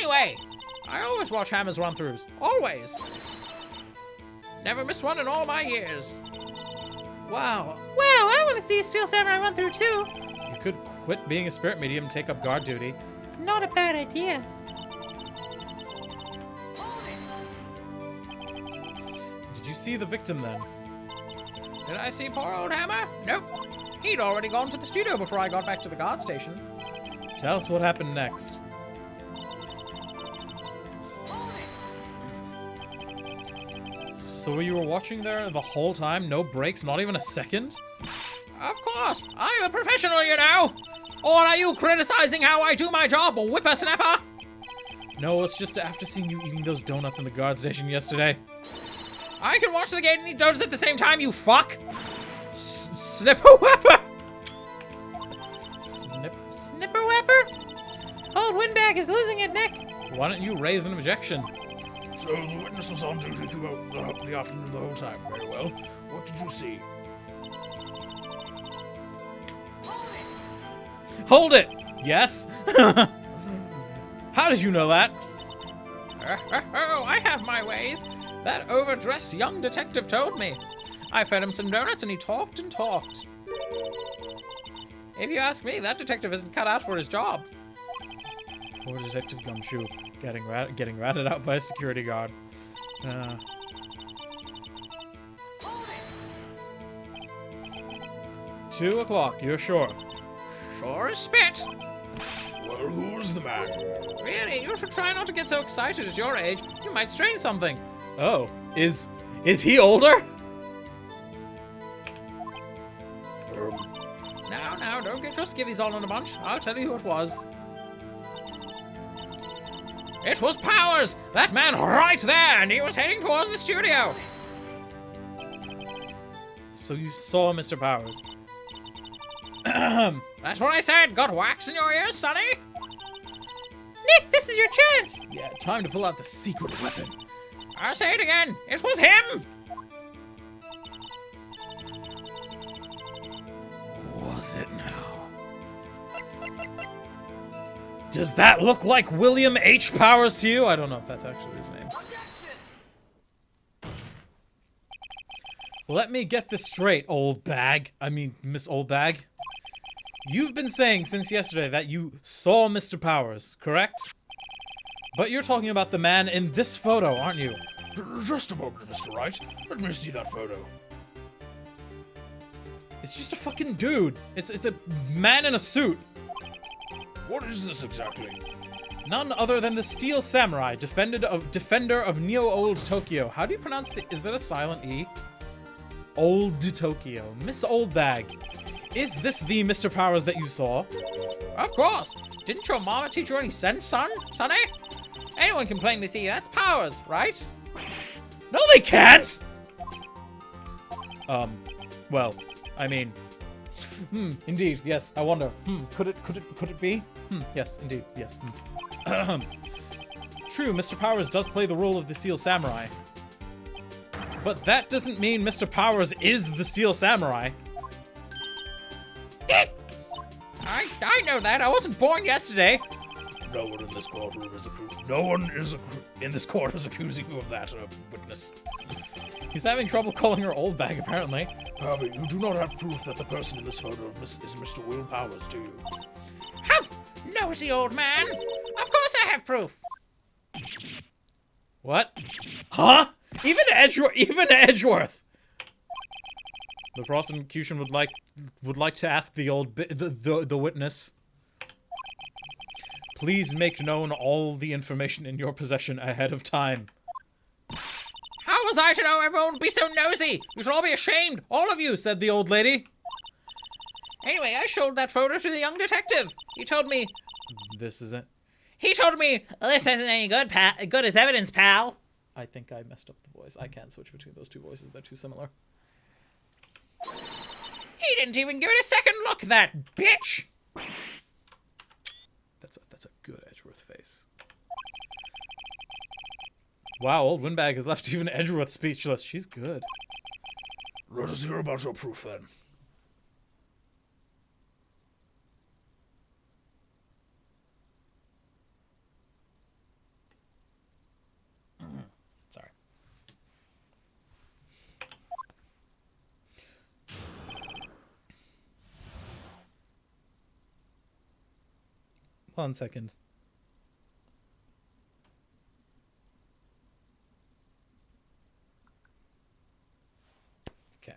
Anyway, I always watch Hammer's run-throughs. Always. Never missed one in all my years. Wow. Wow, I want to see a Steel Samurai run through too. You could quit being a spirit medium and take up guard duty. Not a bad idea. Did you see the victim then? Did I see poor old Hammer? Nope. He'd already gone to the studio before I got back to the guard station. Tell us what happened next. So you were watching there the whole time? No breaks? Not even a second? Of course! I'm a professional, you know! Or are you criticizing how I do my job, whippersnapper? No, it's just after seeing you eating those donuts in the guard station yesterday. I can watch the gate and eat donuts at the same time, you fuck! Snipperwhapper! Snipperwhapper? Old Windbag is losing it, Nick. Why don't you raise an objection? So the witness was on duty throughout the afternoon the whole time. Very well. What did you see? Hold it! Yes? How did you know that? Oh, I have my ways. That overdressed young detective told me. I fed him some donuts and he talked and talked. If you ask me, that detective isn't cut out for his job. Poor Detective Gumshoe, getting ratted out by a security guard. 2 o'clock, you're sure? Sure as spit. Well, who was the man? Really, you should try not to get so excited at your age. You might strain something. Oh, is he older? Now, don't get your skivvies all in a bunch. I'll tell you who it was. It was Powers! That man right there, and he was heading towards the studio. So you saw Mr. Powers. That's what I said. Got wax in your ears, sonny? Nick, this is your chance. Yeah, time to pull out the secret weapon. I'll say it again. It was him! Was it now? Does that look like William H. Powers to you? I don't know if that's actually his name. Let me get this straight, Miss Oldbag. You've been saying since yesterday that you saw Mr. Powers, correct? But you're talking about the man in this photo, aren't you? Just a moment, Mr. Wright. Let me see that photo. It's just a fucking dude. It's a man in a suit. What is this exactly? None other than the Steel Samurai, defender of Neo-Old Tokyo. How do you pronounce is that a silent E? Old Tokyo. Miss Oldbag. Is this the Mr. Powers that you saw? Of course. Didn't your mama teach you any sense, sonny? Anyone can plainly see that's Powers, right? No, they can't! Well, I mean... indeed, yes, I wonder. Could it be? Yes, indeed, yes. True, Mr. Powers does play the role of the Steel Samurai. But that doesn't mean Mr. Powers is the Steel Samurai. I know that. I wasn't born yesterday. No one in this courtroom is in this court is accusing you of that, witness. He's having trouble calling her Oldbag, apparently. However, you do not have proof that the person in this photo is Mr. Will Powers, do you? Hump! Nosy old man! Of course I have proof! What? Huh? Even Edgeworth! The prosecution would like to ask the witness. Please make known all the information in your possession ahead of time. How was I to know everyone would be so nosy? You should all be ashamed, all of you, said the old lady. Anyway, I showed that photo to the young detective. He told me... This isn't... He told me, this isn't any good as evidence, pal. I think I messed up the voice. I can't switch between those two voices. They're too similar. He didn't even give it a second look, that bitch! That's a good Edgeworth face. Wow, old Windbag has left even Edgeworth speechless. She's good. Let us hear about your proof, then. 1 second. Okay.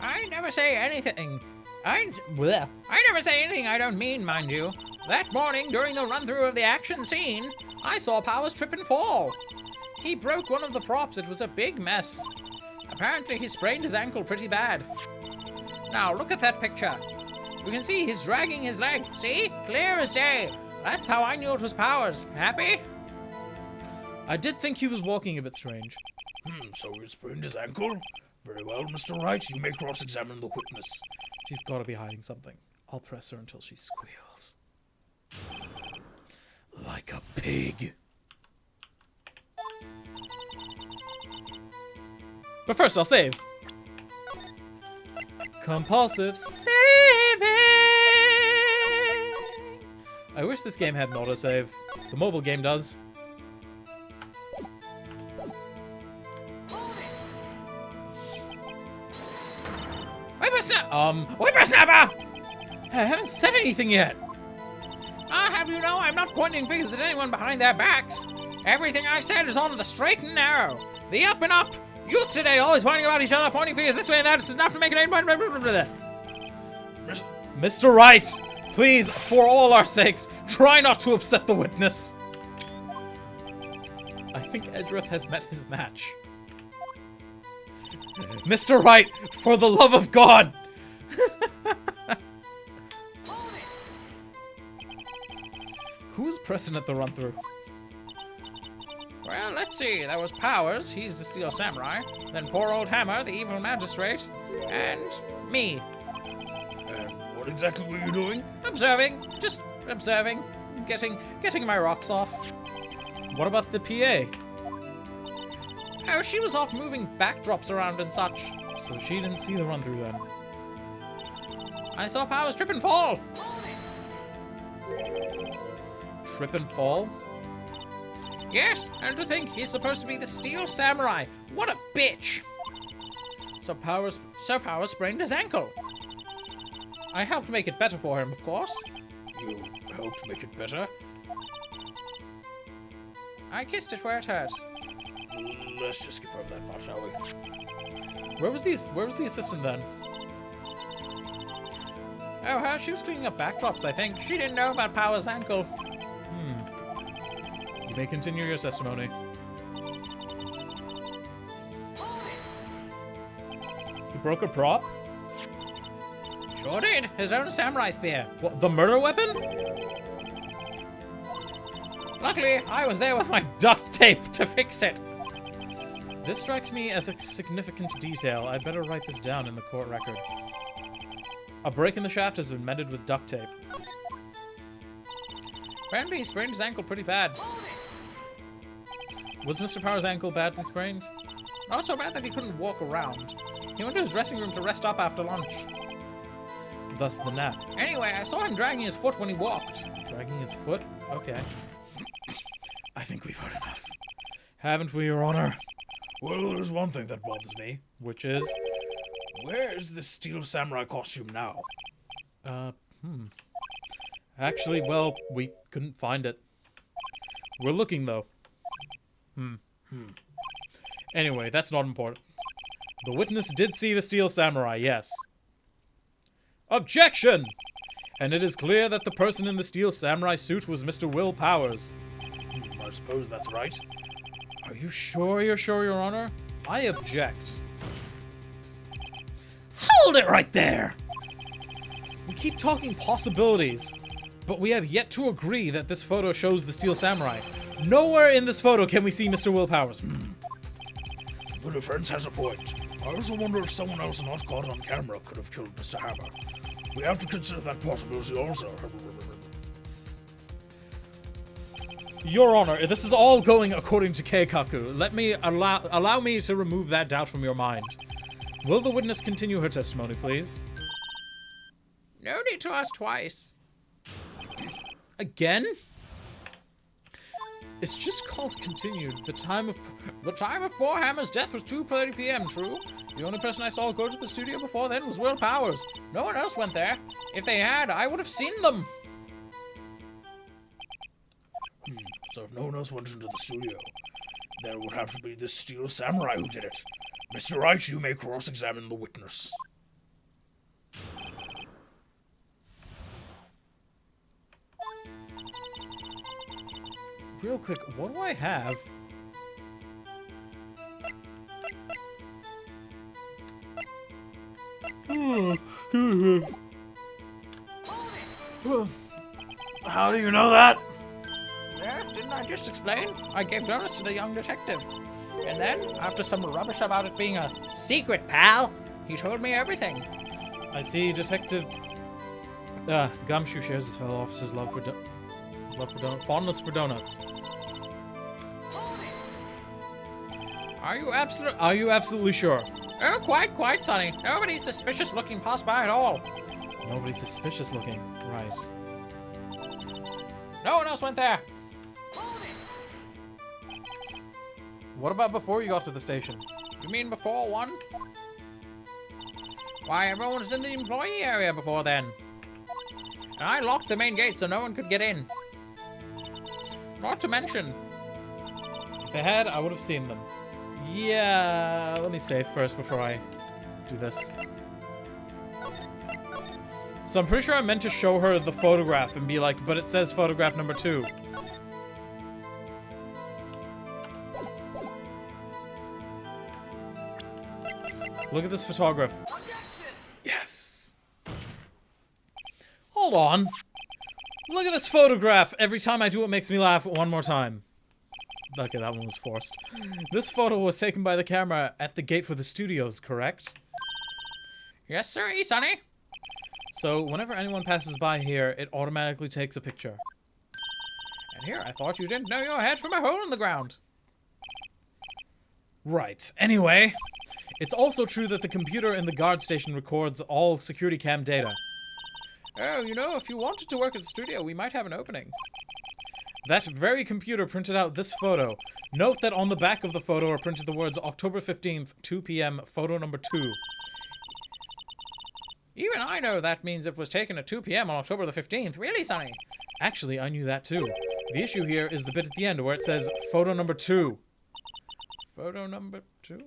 I never say anything. I never say anything I don't mean, mind you. That morning, during the run-through of the action scene, I saw Powers trip and fall. He broke one of the props. It was a big mess. Apparently, he sprained his ankle pretty bad. Now, look at that picture. You can see he's dragging his leg. See? Clear as day. That's how I knew it was Powers. Happy? I did think he was walking a bit strange. So he sprained his ankle? Very well, Mr. Wright, you may cross-examine the witness. She's gotta be hiding something. I'll press her until she squeals. Like a pig. But first, I'll save. Compulsive saving. I wish this game had an autosave. The mobile game does. Whippersnapper! I haven't said anything yet. I'll have you know I'm not pointing fingers at anyone behind their backs. Everything I said is on the straight and narrow. The up and up. Youth today always whining about each other, pointing fingers this way and that. It's enough to make an end. Mr. Wright, please, for all our sakes, try not to upset the witness. I think Edgeworth has met his match. Mr. Wright, for the love of God! Who's present at the run-through? Well, let's see. There was Powers, he's the Steel Samurai. Then poor old Hammer, the evil magistrate. And me. And what exactly were you doing? Observing. Just observing. Getting my rocks off. What about the PA? Oh, she was off moving backdrops around and such. So she didn't see the run-through then. I saw Powers trip and fall. Trip and fall? Yes, and to think he's supposed to be the Steel Samurai. What a bitch! So Powers sprained his ankle. I helped make it better for him, of course. You helped make it better? I kissed it where it hurt. Let's just skip over that part, shall we? Where was the assistant then? Oh, she was cleaning up backdrops, I think. She didn't know about Powers' ankle. You may continue your testimony. He broke a prop? Sure did. His own samurai spear. What, the murder weapon? Luckily, I was there with my duct tape to fix it. This strikes me as a significant detail. I'd better write this down in the court record. A break in the shaft has been mended with duct tape. Apparently, he sprained his ankle pretty bad. Was Mr. Powers' ankle badly sprained? Not so bad that he couldn't walk around. He went to his dressing room to rest up after lunch. Thus the nap. Anyway, I saw him dragging his foot when he walked. Dragging his foot? Okay. I think we've heard enough. Haven't we, Your Honor? Well, there's one thing that bothers me. Which is? Where is this Steel Samurai costume now? Actually, well, we couldn't find it. We're looking, though. Anyway, that's not important. The witness did see the Steel Samurai, yes. Objection! And it is clear that the person in the Steel Samurai suit was Mr. Will Powers. I suppose that's right. Are you sure you're sure, Your Honor? I object. Hold it right there! We keep talking possibilities, but we have yet to agree that this photo shows the Steel Samurai. Nowhere in this photo can we see Mr. Will Powers. The defense has a point. I also wonder if someone else not caught on camera could have killed Mr. Hammer. We have to consider that possibility also. Your Honor, this is all going according to Keikaku. Let me allow me to remove that doubt from your mind. Will the witness continue her testimony, please? No need to ask twice. Again? It's just called continued. The time of poor Hammer's death was 2:30 p.m., true? The only person I saw go to the studio before then was Will Powers. No one else went there. If they had, I would have seen them. So if no one else went into the studio, then it would have to be this steel samurai who did it. Mr. Wright, you may cross-examine the witness. Real quick, what do I have? How do you know that? Yeah, didn't I just explain? I gave donuts to the young detective. And then, after some rubbish about it being a secret, pal, he told me everything. I see Detective Gumshoe shares his fellow officer's fondness for donuts. Are you absolutely sure? Oh, quite, Sonny. Nobody suspicious looking passed by at all. Nobody suspicious looking, right? No one else went there. What about before you got to the station? You mean before 1? Why, everyone was in the employee area before then. And I locked the main gate so no one could get in. Not to mention... If I had, I would have seen them. Yeah, let me save first before I do this. So I'm pretty sure I meant to show her the photograph and be like, but it says photograph number 2. Look at this photograph. Yes. Hold on. Look at this photograph. Every time I do it makes me laugh one more time. Okay, that one was forced. This photo was taken by the camera at the gate for the studios, correct? Yes, sir, Sonny. So whenever anyone passes by here, it automatically takes a picture. And here, I thought you didn't know your head from a hole in the ground. Right. Anyway, it's also true that the computer in the guard station records all security cam data. Oh, you know, if you wanted to work at the studio, we might have an opening. That very computer printed out this photo. Note that on the back of the photo are printed the words October 15th, 2 p.m., photo number 2. Even I know that means it was taken at 2 p.m. on October the 15th. Really, Sonny? Actually, I knew that too. The issue here is the bit at the end where it says photo number 2. Photo number 2?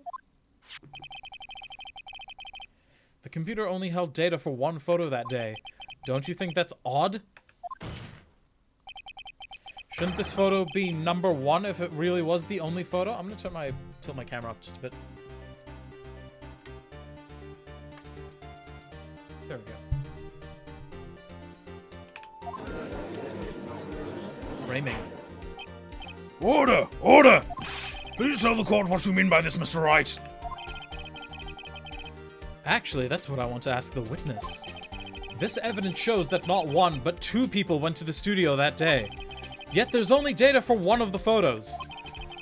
The computer only held data for one photo that day. Don't you think that's odd? Shouldn't this photo be number 1 if it really was the only photo? I'm gonna tilt my camera up just a bit. There we go. Framing. Order! Order! Please tell the court what you mean by this, Mr. Wright. Actually, that's what I want to ask the witness. This evidence shows that not 1, but 2 people went to the studio that day. Yet there's only data for one of the photos.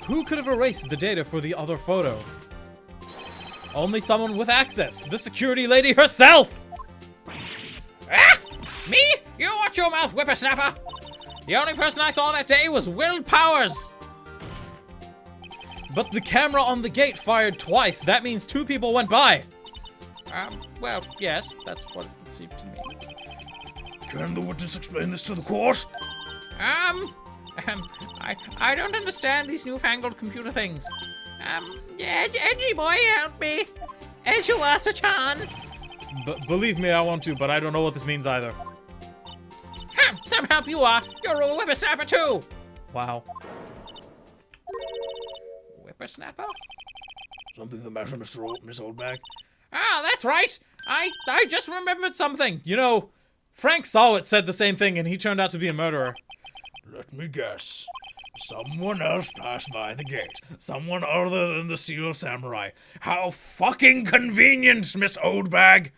Who could have erased the data for the other photo? Only someone with access, the security lady herself! Ah! Me? You watch your mouth, whippersnapper! The only person I saw that day was Will Powers! But the camera on the gate fired twice. That means 2 people went by. Well, yes, that's what it seemed to me. Can the witness explain this to the court? I don't understand these newfangled computer things. Edgy boy, help me. Edgewasa-chan. Believe me, I want to, but I don't know what this means either. Some help you are. You're a whippersnapper too. Wow. Whippersnapper? Something the matter, Miss Oldbag? Ah, that's right. I just remembered something. You know, Frank Sawit said the same thing and he turned out to be a murderer. Let me guess. Someone else passed by the gate. Someone other than the Steel Samurai. How fucking convenient, Miss Oldbag!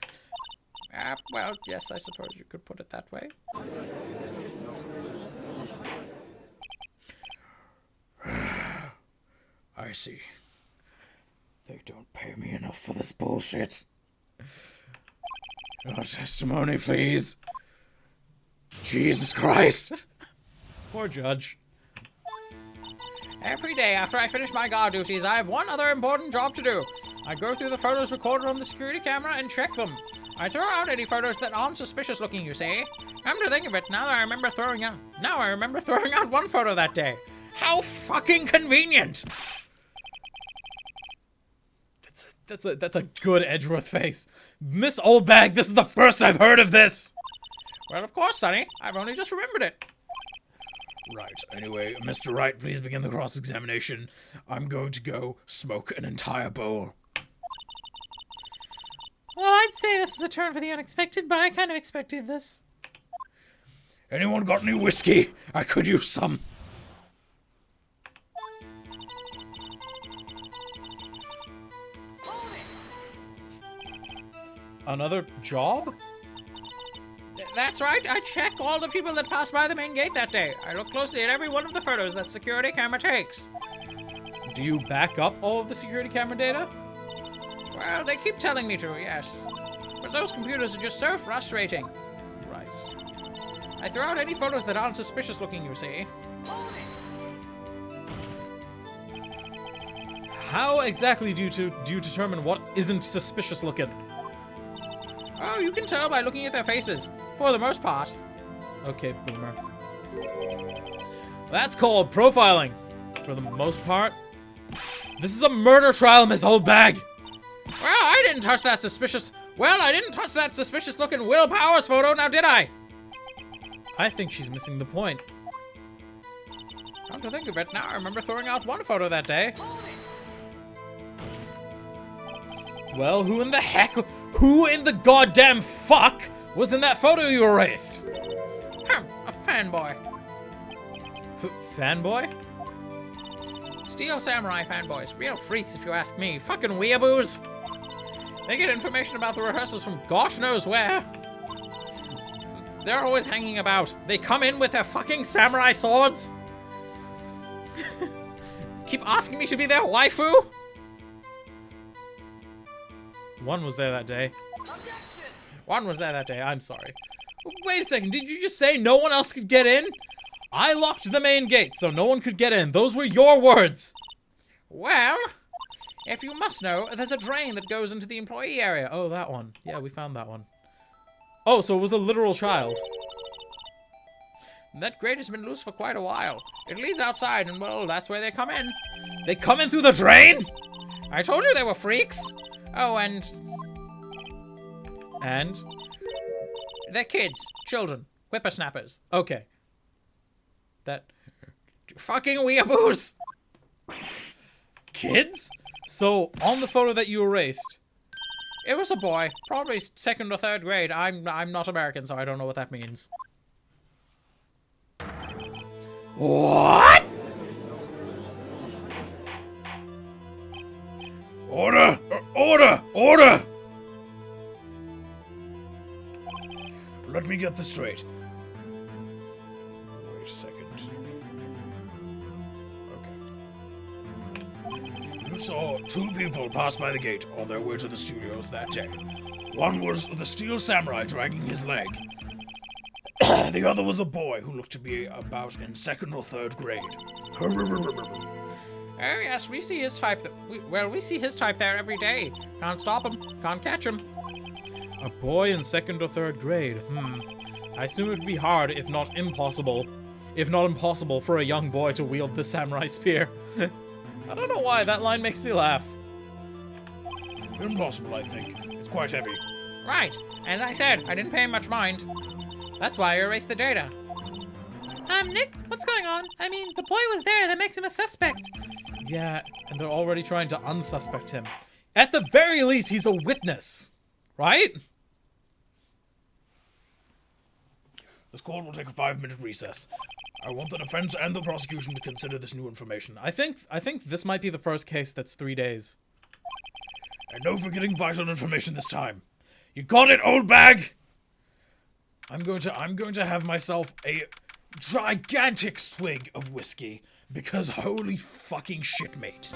Well, yes, I suppose you could put it that way. I see. They don't pay me enough for this bullshit. Your testimony, please. Jesus Christ. Poor judge. Every day after I finish my guard duties, I have one other important job to do. I go through the photos recorded on the security camera and check them. I throw out any photos that aren't suspicious looking, you see. Come to think of it, now I remember throwing out one photo that day. How fucking convenient! That's a good Edgeworth face. Miss Oldbag, this is the first I've heard of this! Well, of course, Sonny. I've only just remembered it. Right, anyway, Mr. Wright, please begin the cross-examination. I'm going to go smoke an entire bowl. Well, I'd say this is a turn for the unexpected, but I kind of expected this. Anyone got any whiskey? I could use some. Another job? That's right. I check all the people that pass by the main gate that day. I look closely at every one of the photos that security camera takes. Do you back up all of the security camera data? Well, they keep telling me to, yes. But those computers are just so frustrating. Right. I throw out any photos that aren't suspicious looking, you see. How exactly do you determine what isn't suspicious looking? Oh, you can tell by looking at their faces, for the most part. Okay, boomer. That's called profiling. For the most part. This is a murder trial, Miss Oldbag! Well, I didn't touch that suspicious looking Will Powers photo, now did I? I think she's missing the point. Come to think of it, now I remember throwing out one photo that day. Well, who in the goddamn fuck was in that photo you erased? A fanboy. Fanboy? Steel Samurai fanboys. Real freaks, if you ask me. Fucking weeaboos. They get information about the rehearsals from gosh knows where. They're always hanging about. They come in with their fucking samurai swords. Keep asking me to be their waifu. One was there that day. One was there that day, I'm sorry. Wait a second, did you just say no one else could get in? I locked the main gate, so no one could get in. Those were your words. Well, if you must know, there's a drain that goes into the employee area. Oh, that one. Yeah, we found that one. Oh, so it was a literal child. That grate has been loose for quite a while. It leads outside, and well, that's where they come in. They come in through the drain? I told you they were freaks. Oh, and they're kids, children, whippersnappers. Okay. That fucking weeaboos. Kids? So, on the photo that you erased, it was a boy, probably 2nd or 3rd grade. I'm not American, so I don't know what that means. what? Order! Order! Order! Let me get this straight. Wait a second. Okay. You saw 2 people pass by the gate on their way to the studios that day. One was the Steel Samurai dragging his leg. The other was a boy who looked to be about in 2nd or 3rd grade. Oh yes, we see his type. We see his type there every day. Can't stop him. Can't catch him. A boy in 2nd or 3rd grade. I assume it would be hard, if not impossible, for a young boy to wield the samurai spear. I don't know why, that line makes me laugh. Impossible, I think. It's quite heavy. Right. As I said, I didn't pay much mind. That's why I erased the data. Nick, what's going on? I mean, the boy was there. That makes him a suspect. Yeah, and they're already trying to unsuspect him. At the very least, he's a witness. Right? This court will take a 5-minute recess. I want the defense and the prosecution to consider this new information. I think this might be the first case that's 3 days. And no forgetting vital information this time. You got it, Oldbag? I'm going to have myself a gigantic swig of whiskey because holy fucking shit, mate.